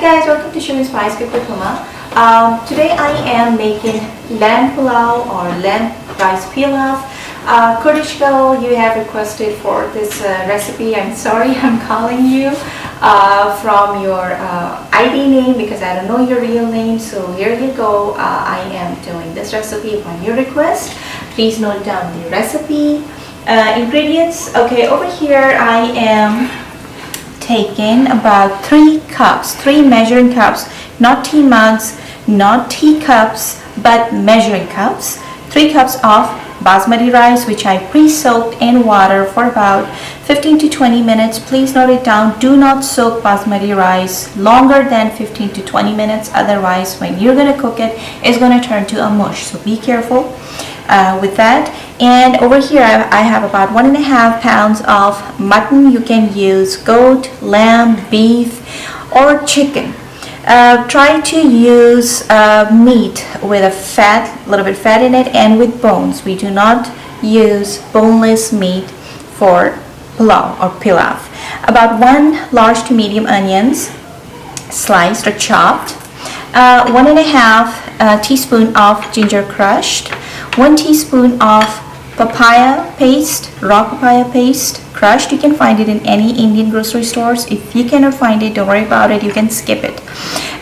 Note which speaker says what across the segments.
Speaker 1: guys, welcome to Shimmy Spice Cook with Huma. Today I am making lamb pulao or lamb rice pilaf. Kurdish girl, you have requested for this recipe. I'm sorry I'm calling you from your ID name because I don't know your real name. So here you go. I am doing this recipe upon your request. Please note down the recipe. Ingredients. Okay, over here I am taking about 3 cups, 3 measuring cups, not tea mugs, not teacups, but measuring cups. 3 cups of basmati rice, which I pre-soaked in water for about 15 to 20 minutes. Please note it down. Do not soak basmati rice longer than 15 to 20 minutes. Otherwise, when you're going to cook it, it's going to turn to a mush. So be careful with that. And over here I have about 1.5 pounds of mutton. You can use goat, lamb, beef, or chicken. Try to use meat with a little bit fat in it and with bones. We do not use boneless meat for pulao or pilaf. About 1 large to medium onions, sliced or chopped. 1.5 teaspoon of ginger crushed. 1 teaspoon of papaya paste, raw papaya paste, crushed. You can find it in any Indian grocery stores. If you cannot find it, don't worry about it, you can skip it.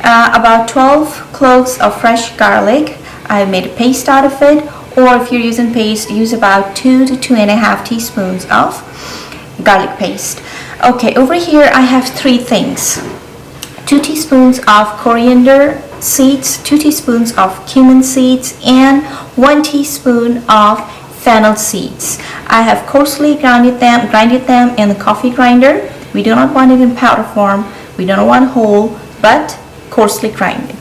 Speaker 1: About 12 cloves of fresh garlic. I made a paste out of it, or if you're using paste, use about 2 to 2.5 teaspoons of garlic paste. Okay, over here I have 3 things. 2 teaspoons of coriander seeds, 2 teaspoons of cumin seeds, and 1 teaspoon of fennel seeds. I have coarsely grinded them in the coffee grinder. We do not want it in powder form. We don't want whole, but coarsely grinded.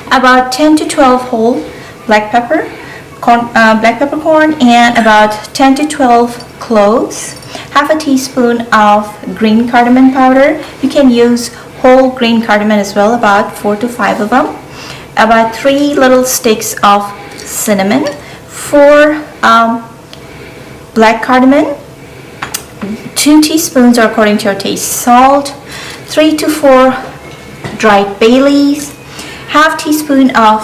Speaker 1: About 10 to 12 whole black peppercorn, and about 10 to 12 cloves. Half a teaspoon of green cardamom powder. You can use whole green cardamom as well, about 4 to 5 of them. About 3 little sticks of cinnamon. 4 black cardamom, 2 teaspoons or according to your taste salt, 3 to 4 dried bay leaves, half teaspoon of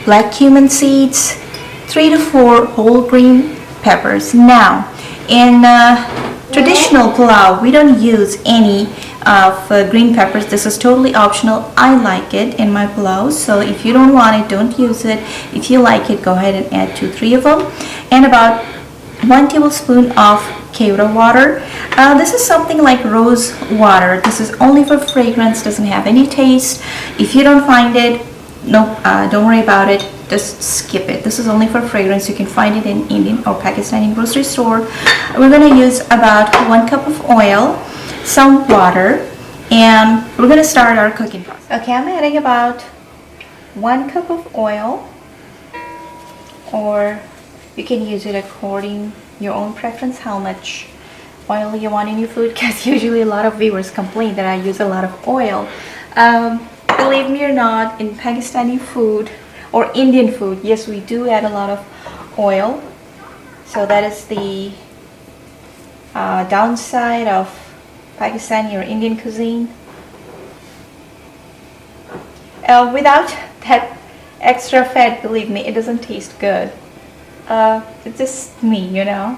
Speaker 1: black cumin seeds, 3 to 4 whole green peppers. Now in traditional pulao we don't use any of green peppers. This is totally optional. I like it in my pulao, so if you don't want it, don't use it. If you like it, go ahead and add 2-3 of them. And about 1 tablespoon of kevra water. This is something like rose water. This is only for fragrance, doesn't have any taste. If you don't find it, don't worry about it, just skip it. This is only for fragrance. You can find it in Indian or Pakistani grocery store. We're going to use about 1 cup of oil, some water, and we're going to start our cooking process. Okay, I'm adding about 1 cup of oil, or you can use it according your own preference, how much oil you want in your food, because usually a lot of viewers complain that I use a lot of oil. Believe me or not, in Pakistani food or Indian food, yes, we do add a lot of oil. So that is the downside of Pakistani or Indian cuisine. Without that extra fat, believe me, it doesn't taste good. It's just me, you know.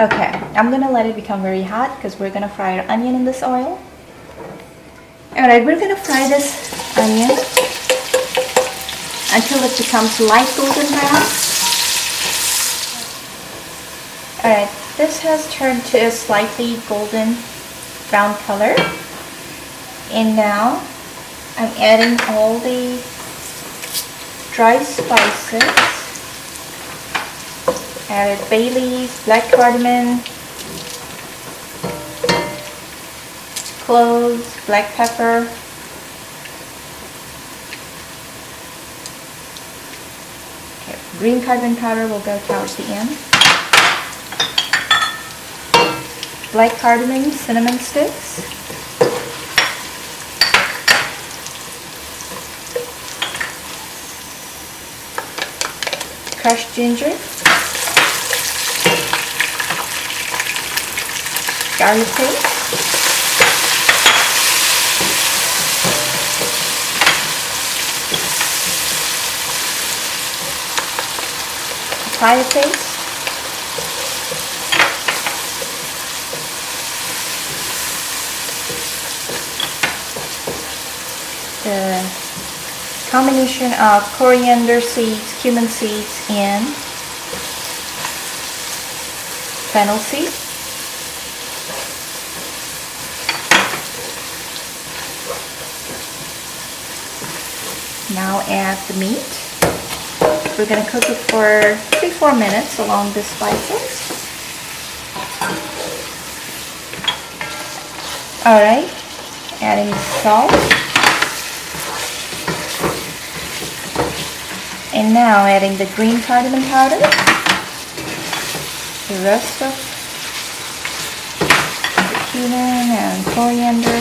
Speaker 1: Okay, I'm gonna let it become very hot because we're gonna fry our onion in this oil. Alright, we're gonna fry this onion until it becomes light golden brown. Alright, this has turned to a slightly golden brown color, and now I'm adding all the dry spices. Added bay leaves, black cardamom, cloves, black pepper, okay, green cardamom powder will go towards the end, black cardamom, cinnamon sticks, crushed ginger, garlic paste, fire paste. The combination of coriander seeds, cumin seeds, and fennel seed. Now add the meat. We're going to cook it for 3-4 minutes along the spices. Alright, adding the salt. And now adding the green cardamom powder, the rest of the cumin and coriander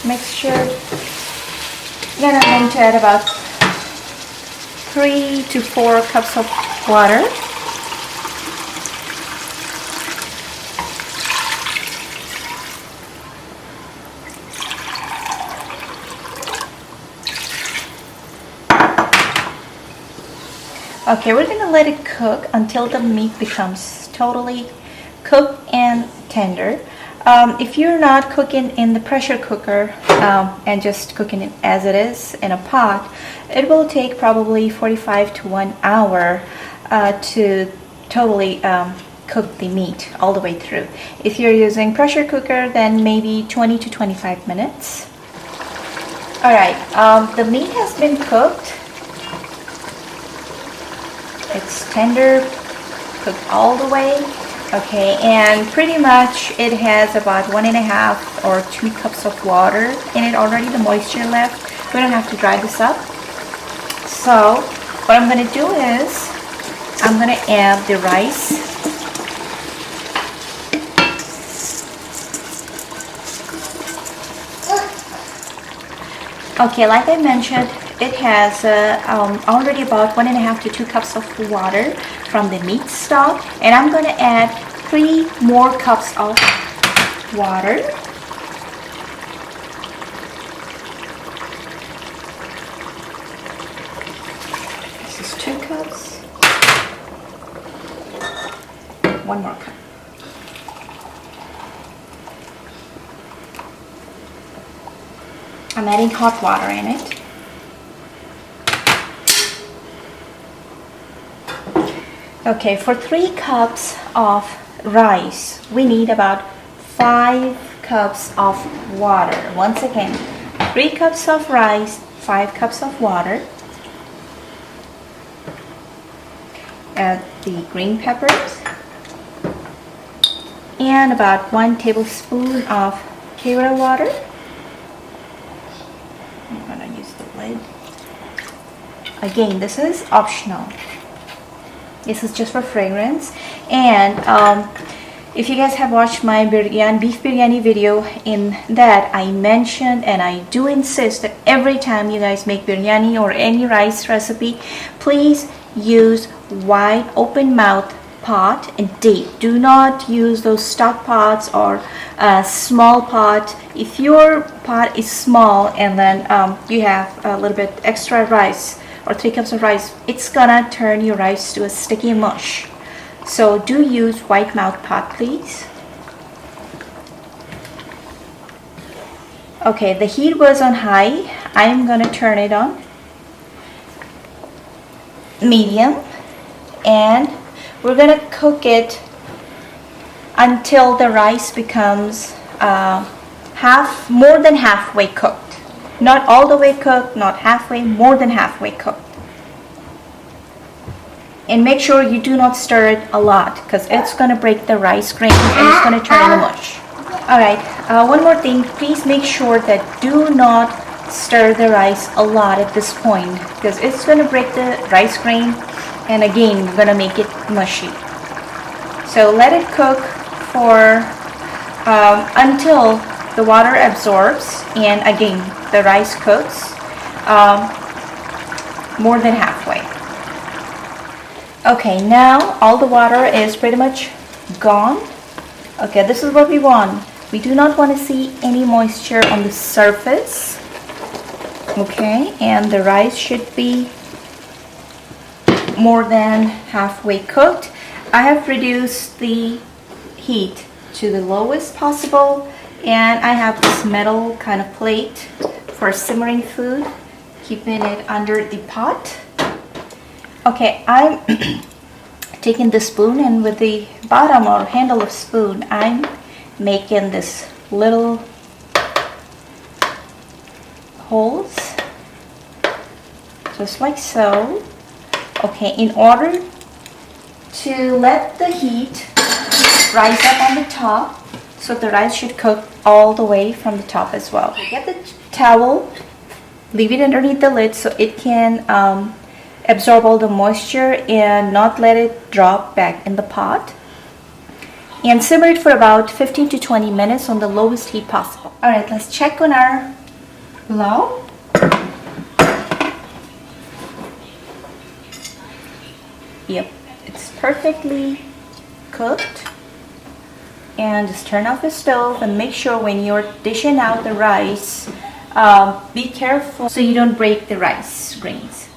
Speaker 1: mixture. Then I'm going to add about 3 to 4 cups of water. Okay, we're going to let it cook until the meat becomes totally cooked and tender. If you're not cooking in the pressure cooker and just cooking it as it is in a pot, it will take probably 45 to 1 hour to totally cook the meat all the way through. If you're using pressure cooker, then maybe 20 to 25 minutes. Alright, the meat has been cooked. It's tender, cooked all the way. Okay, and pretty much it has about 1.5 or 2 cups of water in it already, the moisture left. We don't have to dry this up. So what I'm going to do is I'm going to add the rice. Okay, like I mentioned, it has already about 1.5 to 2 cups of water from the meat stock, and I'm going to add 3 more cups of water. This is 2 cups. 1 more cup. I'm adding hot water in it. Okay, for 3 cups of rice, we need about 5 cups of water. Once again, 3 cups of rice, 5 cups of water. Add the green peppers. And about 1 tablespoon of Kara water. I'm going to use the lid. Again, this is optional. This is just for fragrance. And if you guys have watched my beef biryani video, in that I mentioned and I do insist that every time you guys make biryani or any rice recipe, please use wide open mouth pot and deep. Do not use those stock pots or small pot. If your pot is small and then you have a little bit extra rice or 3 cups of rice, it's gonna turn your rice to a sticky mush. So do use wide mouth pot, please. Okay, the heat was on high. I'm gonna turn it on medium, and we're gonna cook it until the rice becomes more than halfway cooked. Not all the way cooked, not halfway, more than halfway cooked. And make sure you do not stir it a lot, because it's going to break the rice grain and it's going to turn into mush. Alright, one more thing, please make sure that do not stir the rice a lot at this point, because it's going to break the rice grain and again we're going to make it mushy. So let it cook for until the water absorbs and again the rice cooks more than halfway. Okay, now all the water is pretty much gone. Okay, this is what we want. We do not want to see any moisture on the surface. Okay, and the rice should be more than halfway cooked. I have reduced the heat to the lowest possible, and I have this metal kind of plate for simmering food, keeping it under the pot. Okay, I'm taking the spoon, and with the bottom or handle of spoon, I'm making this little holes, just like so. Okay, in order to let the heat rise up on the top, so the rice should cook all the way from the top as well. Get the towel, leave it underneath the lid so it can absorb all the moisture and not let it drop back in the pot. And simmer it for about 15 to 20 minutes on the lowest heat possible. Alright, let's check on our pulao. Yep, it's perfectly cooked. And just turn off the stove and make sure when you're dishing out the rice, be careful so you don't break the rice grains.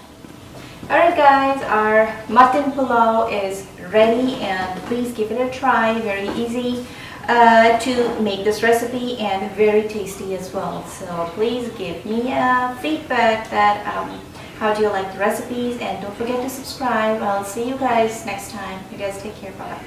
Speaker 1: Alright guys, our mutton pulao is ready, and please give it a try. Very easy to make this recipe and very tasty as well. So please give me feedback that how do you like the recipes, and don't forget to subscribe. I'll see you guys next time. You guys take care. Bye.